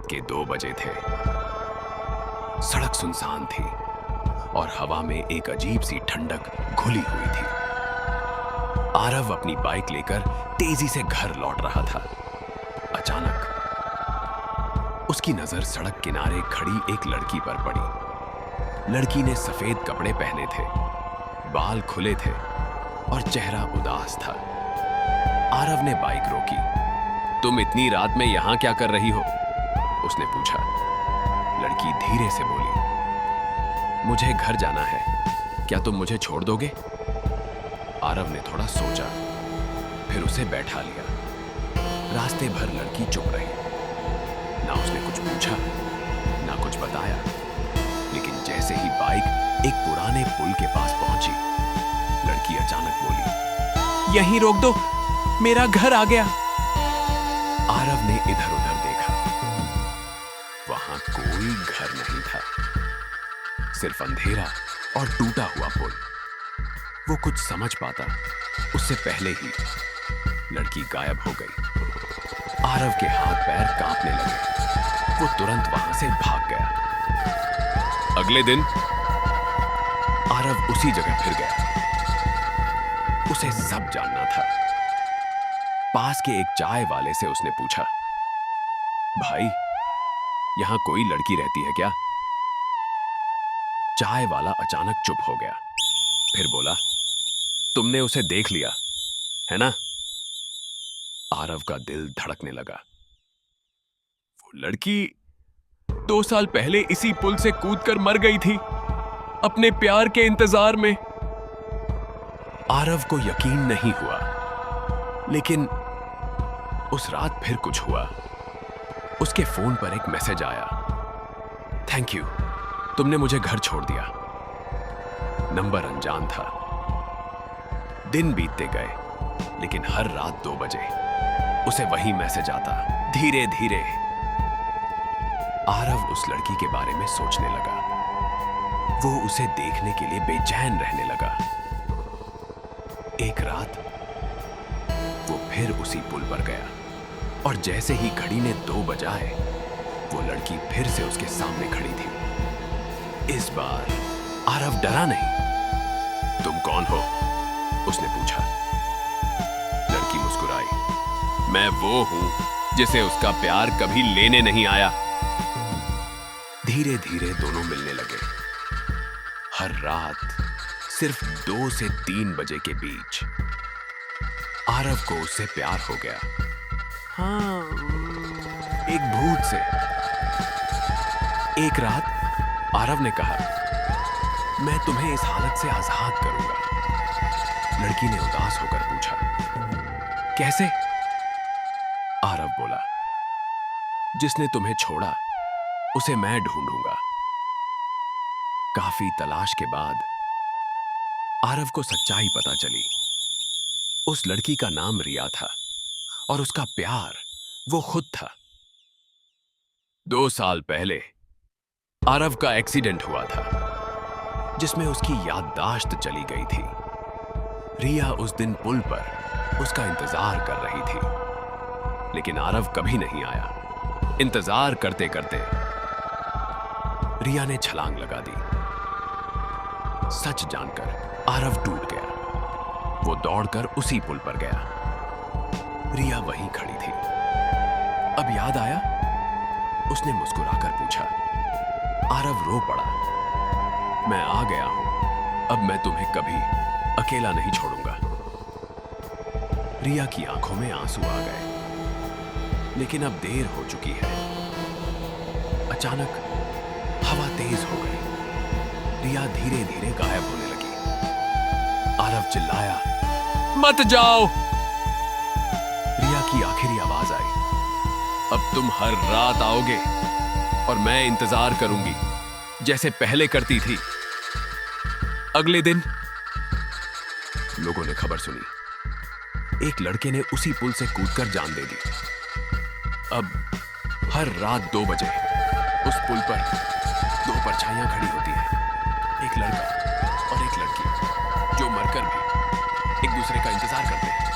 रात के 2 बजे थे। सड़क सुनसान थी और हवा में एक अजीब सी ठंडक घुली हुई थी। आरव अपनी बाइक लेकर तेजी से घर लौट रहा था। अचानक उसकी नजर सड़क किनारे खड़ी एक लड़की पर पड़ी। लड़की ने सफेद कपड़े पहने थे, बाल खुले थे और चेहरा उदास था। आरव ने बाइक रोकी। तुम इतनी रात में यहां क्या कर रही हो? उसने पूछा। लड़की धीरे से बोली, मुझे घर जाना है, क्या तुम मुझे छोड़ दोगे? आरव ने थोड़ा सोचा, फिर उसे बैठा लिया। रास्ते भर लड़की चुप रही। ना उसने कुछ पूछा, ना कुछ बताया। लेकिन जैसे ही बाइक एक पुराने पुल के पास पहुंची, लड़की अचानक बोली, यहीं रोक दो, मेरा घर आ गया। आरव ने इधर उधर देखा। वहां कोई घर नहीं था, सिर्फ अंधेरा और टूटा हुआ पुल। वो कुछ समझ पाता उससे पहले ही लड़की गायब हो गई। आरव के हाथ पैर कांपने लगे। वो तुरंत वहां से भाग गया। अगले दिन आरव उसी जगह फिर गया। उसे सब जानना था। पास के एक चाय वाले से उसने पूछा, भाई, यहां कोई लड़की रहती है क्या? चाय वाला अचानक चुप हो गया, फिर बोला, तुमने उसे देख लिया है ना? आरव का दिल धड़कने लगा। वो लड़की 2 साल पहले इसी पुल से कूदकर मर गई थी, अपने प्यार के इंतजार में। आरव को यकीन नहीं हुआ, लेकिन उस रात फिर कुछ हुआ। उसके फोन पर एक मैसेज आया, थैंक यू, तुमने मुझे घर छोड़ दिया। नंबर अनजान था। दिन बीतते गए, लेकिन हर रात 2 बजे उसे वही मैसेज आता। धीरे धीरे आरव उस लड़की के बारे में सोचने लगा। वो उसे देखने के लिए बेचैन रहने लगा। एक रात वो फिर उसी पुल पर गया और जैसे ही घड़ी ने 2 बजाए, वो लड़की फिर से उसके सामने खड़ी थी। इस बार आरव डरा नहीं। तुम कौन हो? उसने पूछा। लड़की मुस्कुराई। मैं वो हूं जिसे उसका प्यार कभी लेने नहीं आया। धीरे धीरे दोनों मिलने लगे। हर रात सिर्फ 2 से 3 बजे के बीच आरव को उससे प्यार हो गया। हाँ, एक भूत से। एक रात आरव ने कहा, मैं तुम्हें इस हालत से आजाद करूंगा। लड़की ने उदास होकर पूछा, कैसे? आरव बोला, जिसने तुम्हें छोड़ा उसे मैं ढूंढूंगा। काफी तलाश के बाद आरव को सच्चाई पता चली। उस लड़की का नाम रिया था और उसका प्यार वो खुद था। 2 साल पहले आरव का एक्सीडेंट हुआ था, जिसमें उसकी याददाश्त चली गई थी। रिया उस दिन पुल पर उसका इंतजार कर रही थी, लेकिन आरव कभी नहीं आया। इंतजार करते करते रिया ने छलांग लगा दी। सच जानकर आरव टूट गया। वो दौड़कर उसी पुल पर गया। रिया वहीं खड़ी थी। अब याद आया? उसने मुस्कुराकर पूछा। आरव रो पड़ा। मैं आ गया हूं, अब मैं तुम्हें कभी अकेला नहीं छोड़ूंगा। रिया की आंखों में आंसू आ गए, लेकिन अब देर हो चुकी है। अचानक हवा तेज हो गई। रिया धीरे धीरे गायब होने लगी। आरव चिल्लाया, मत जाओ। रिया की आखिरी आवाज आई, अब तुम हर रात आओगे और मैं इंतजार करूंगी, जैसे पहले करती थी। अगले दिन लोगों ने खबर सुनी। एक लड़के ने उसी पुल से कूदकर जान दे दी। अब हर रात 2 बजे उस पुल पर 2 परछाइयां खड़ी होती हैं, एक लड़का और एक लड़की, जो मरकर भी एक दूसरे का इंतजार करते हैं।